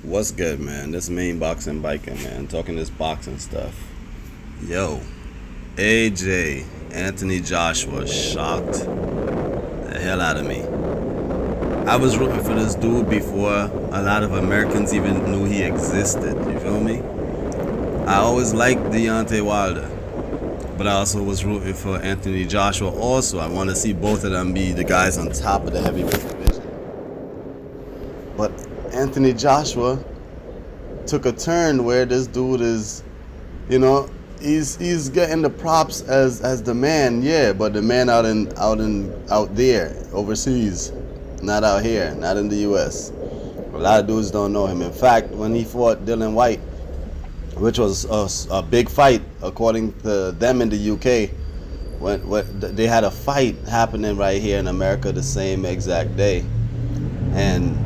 What's good, man? This main boxing biking, man. Talking this boxing stuff. Yo, AJ, Anthony Joshua shocked the hell out of me. I was rooting for this dude before a lot of Americans even knew he existed. You feel me? I always liked Deontay Wilder, but I also was rooting for Anthony Joshua also. I want to see both of them be the guys on top of the heavyweight division. But Anthony Joshua took a turn where this dude is, you know, he's getting the props as the man, yeah, but the man out there overseas, not out here, not in the U.S. A lot of dudes don't know him. In fact, when he fought Dylan White, which was a big fight according to them in the UK, when they had a fight happening right here in America the same exact day, and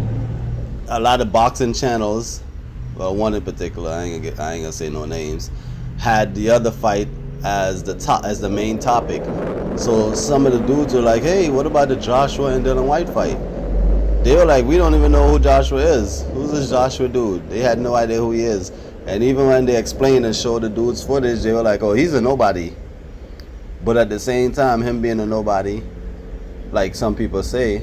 a lot of boxing channels, well, one in particular, I ain't gonna say no names, had the other fight as the main topic. So some of the dudes were like, "Hey, what about the Joshua and Dylan White fight?" They were like, "We don't even know who Joshua is. Who's this Joshua dude?" They had no idea who he is. And even when they explained and showed the dude's footage, they were like, "Oh, he's a nobody." But at the same time, him being a nobody, like some people say,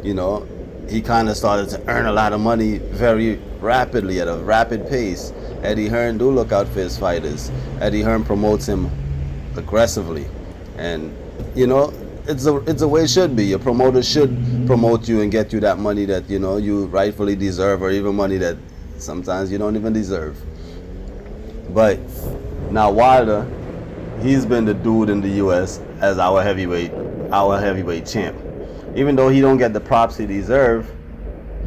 you know, he kind of started to earn a lot of money very rapidly at a rapid pace. Eddie Hearn do look out for his fighters. Eddie Hearn promotes him aggressively, and you know it's a way it should be. Your promoter should promote you and get you that money that you rightfully deserve, or even money that sometimes you don't even deserve. But now Wilder, he's been the dude in the U.S. as our heavyweight champ. Even though he don't get the props he deserve,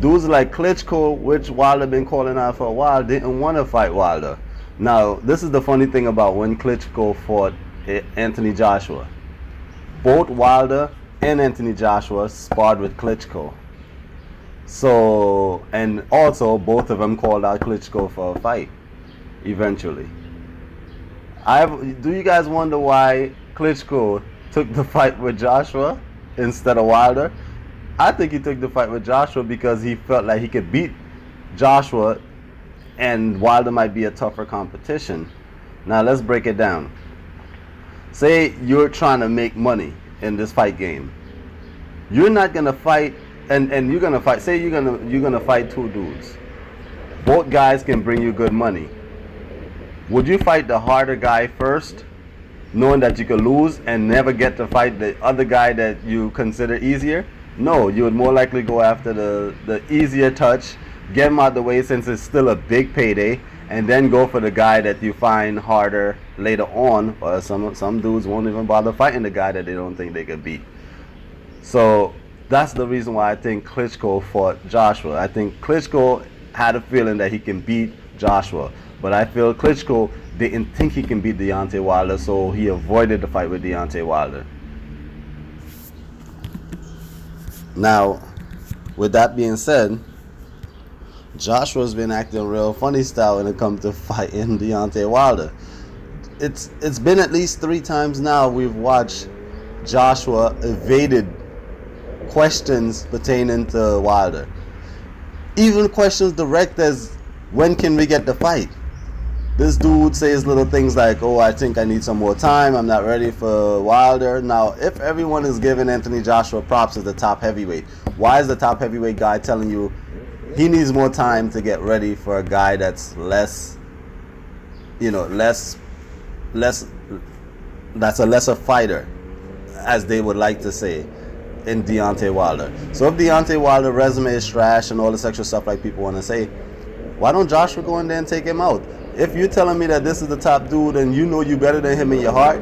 dudes like Klitschko, which Wilder been calling out for a while, didn't want to fight Wilder. Now, this is the funny thing about when Klitschko fought Anthony Joshua. Both Wilder and Anthony Joshua sparred with Klitschko. So, and also both of them called out Klitschko for a fight eventually. Do you guys wonder why Klitschko took the fight with Joshua instead of Wilder? I think he took the fight with Joshua because he felt like he could beat Joshua and Wilder might be a tougher competition. Now let's break it down. Say you're trying to make money in this fight game. You're not gonna fight and you're gonna fight, say you're gonna fight two dudes. Both guys can bring you good money. Would you fight the harder guy first, knowing that you could lose and never get to fight the other guy that you consider easier? No, you would more likely go after the easier touch, get him out of the way since it's still a big payday, and then go for the guy that you find harder later on. Or some dudes won't even bother fighting the guy that they don't think they could beat. So that's the reason why I think Klitschko fought Joshua. I think Klitschko had a feeling that he can beat Joshua, but I feel Klitschko didn't think he can beat Deontay Wilder, so he avoided the fight with Deontay Wilder. Now, with that being said, Joshua's been acting real funny style when it comes to fighting Deontay Wilder. It's been at least 3 times now we've watched Joshua evaded questions pertaining to Wilder. Even questions direct as, when can we get the fight? This dude says little things like, "Oh, I think I need some more time. I'm not ready for Wilder." Now, if everyone is giving Anthony Joshua props as the top heavyweight, why is the top heavyweight guy telling you he needs more time to get ready for a guy that's less, that's a lesser fighter, as they would like to say, in Deontay Wilder? So if Deontay Wilder resume is trash and all this extra stuff like people want to say, why don't Joshua go in there and take him out? If you're telling me that this is the top dude and you know you better than him in your heart,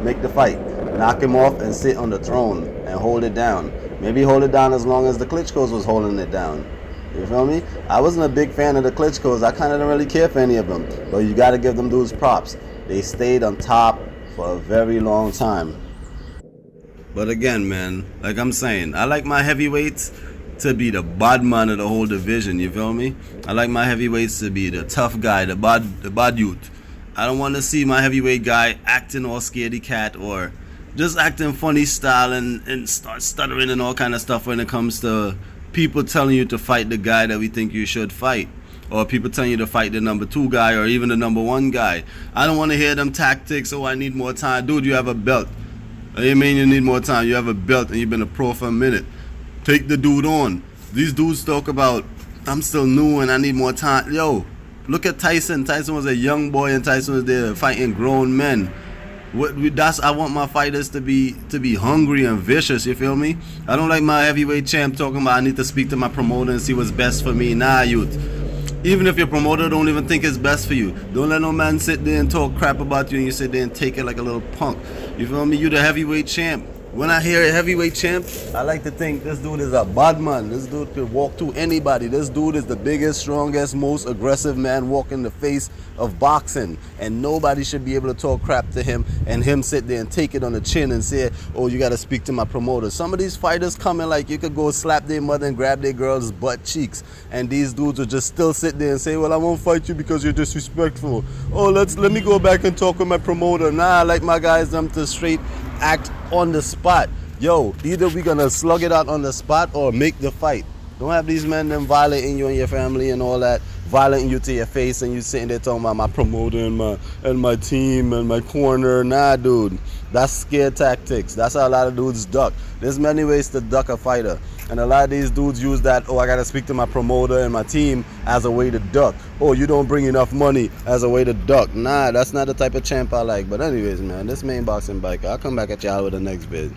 make the fight. Knock him off and sit on the throne and hold it down. Maybe hold it down as long as the Klitschkos was holding it down. You feel me? I wasn't a big fan of the Klitschkos. I kind of didn't really care for any of them. But you got to give them dudes props. They stayed on top for a very long time. But again, man, like I'm saying, I like my heavyweights to be the bad man of the whole division, you feel me? I like my heavyweights to be the tough guy, the bad youth. I don't want to see my heavyweight guy acting all scaredy cat or just acting funny style and start stuttering and all kind of stuff when it comes to people telling you to fight the guy that we think you should fight. or people telling you to fight the number 2 guy or even the number 1 guy. I don't want to hear them tactics. Oh, I need more time. Dude, you have a belt. What do you mean you need more time? You have a belt and you've been a pro for a minute. Take the dude on. These dudes talk about, I'm still new and I need more time. Yo, look at Tyson. Tyson was a young boy and Tyson was there fighting grown men. I want my fighters to be hungry and vicious, you feel me? I don't like my heavyweight champ talking about I need to speak to my promoter and see what's best for me. Nah, youth. Even if your promoter don't even think it's best for you, don't let no man sit there and talk crap about you and you sit there and take it like a little punk. You feel me? You the heavyweight champ. When I hear a heavyweight champ, I like to think this dude is a bad man. This dude could walk through anybody. This dude is the biggest, strongest, most aggressive man walking the face of boxing. And nobody should be able to talk crap to him and him sit there and take it on the chin and say, oh, you got to speak to my promoter. Some of these fighters coming like you could go slap their mother and grab their girl's butt cheeks. And these dudes will just still sit there and say, well, I won't fight you because you're disrespectful. Oh, let me go back and talk with my promoter. Nah, I like my guys them to straight act on the spot. Yo, either we gonna slug it out on the spot or make the fight. Don't have these men them violating you and your family and all that, violating you to your face, and you sitting there talking about my promoter and my team and my corner. Nah, dude, that's scare tactics. That's how a lot of dudes duck. There's many ways to duck a fighter, and a lot of these dudes use that, oh, I gotta speak to my promoter and my team as a way to duck. Oh, you don't bring enough money as a way to duck. Nah, that's not the type of champ I like. But anyways, man, this main boxing biker. I'll come back at y'all with the next vid.